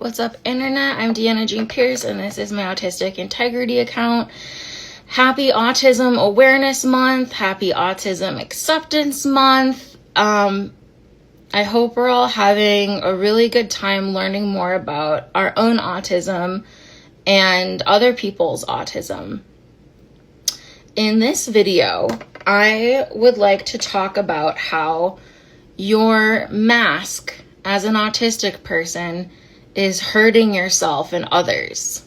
What's up, Internet? I'm Deanna Jean Pierce, and this is my Autistic Integrity account. Happy Autism Awareness Month. Happy Autism Acceptance Month. I hope we're all having a really good time learning more about our own autism and other people's autism. In this video, I would like to talk about how your mask as an autistic person is hurting yourself and others.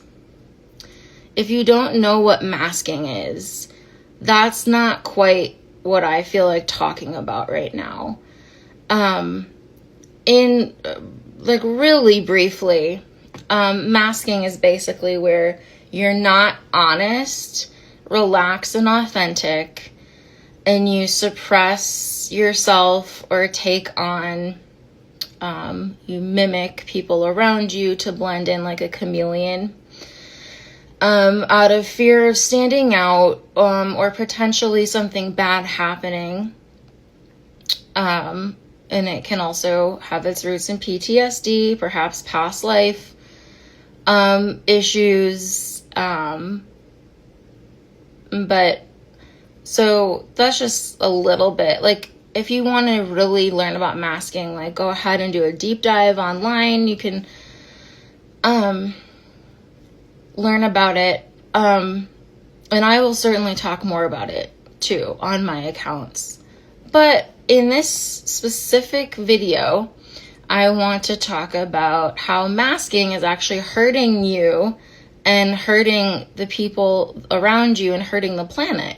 If you don't know what masking is, that's not quite what I feel like talking about right now. Really briefly, masking is basically where you're not honest, relaxed, and authentic, and you suppress yourself or take on, you mimic people around you to blend in like a chameleon, out of fear of standing out, or potentially something bad happening. And it can also have its roots in PTSD, perhaps past life, issues. But so that's just a little bit. Like, if you want to really learn about masking, like, go ahead and do a deep dive online. You can learn about it. And I will certainly talk more about it too on my accounts. But in this specific video, I want to talk about how masking is actually hurting you and hurting the people around you and hurting the planet.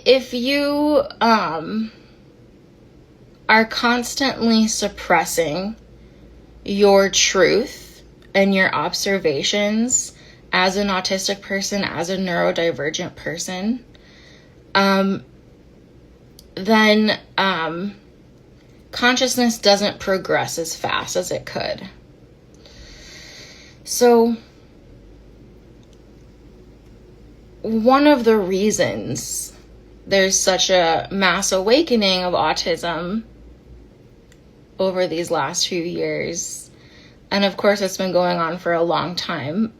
If you are constantly suppressing your truth and your observations as an autistic person, as a neurodivergent person, then consciousness doesn't progress as fast as it could. So one of the reasons there's such a mass awakening of autism over these last few years, and of course it's been going on for a long time,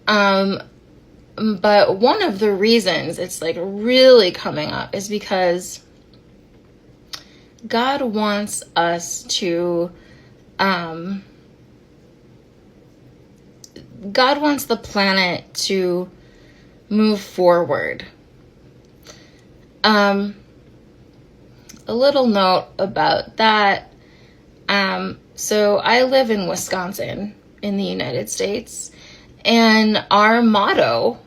but one of the reasons it's like really coming up is because God wants us to, God wants the planet to move forward. A little note about that. So I live in Wisconsin in the United States, and our motto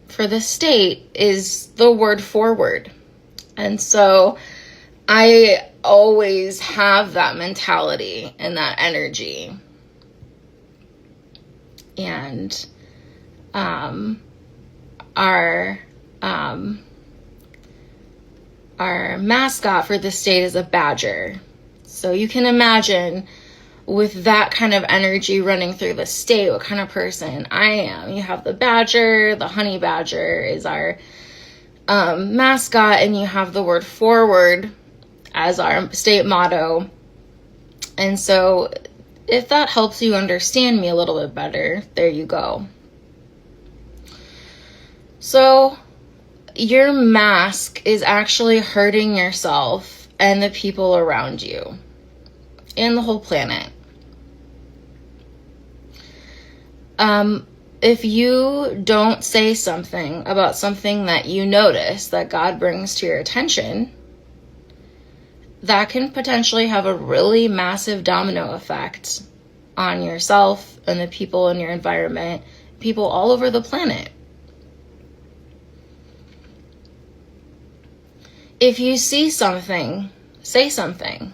for the state is the word forward. And so I always have that mentality and that energy. And our mascot for the state is a badger. So you can imagine with that kind of energy running through the state, what kind of person I am. You have the badger, the honey badger is our mascot, and you have the word forward as our state motto. And so if that helps you understand me a little bit better, there you go. So your mask is actually hurting yourself and the people around you and the whole planet. If you don't say something about something that you notice that God brings to your attention, that can potentially have a really massive domino effect on yourself and the people in your environment, people all over the planet. If you see something, say something.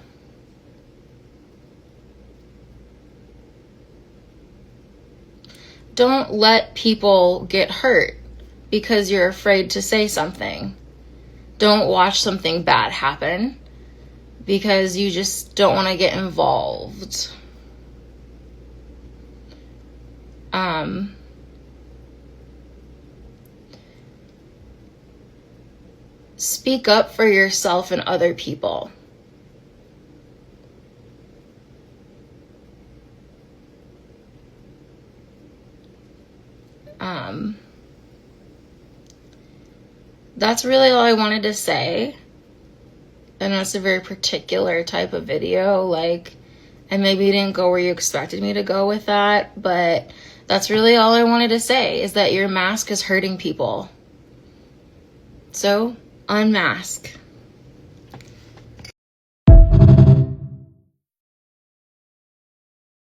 Don't let people get hurt because you're afraid to say something. Don't watch something bad happen because you just don't want to get involved. Speak up for yourself and other people. That's really all I wanted to say. I know it's a very particular type of video, like, and maybe you didn't go where you expected me to go with that, but that's really all I wanted to say, is that your mask is hurting people. So, unmask.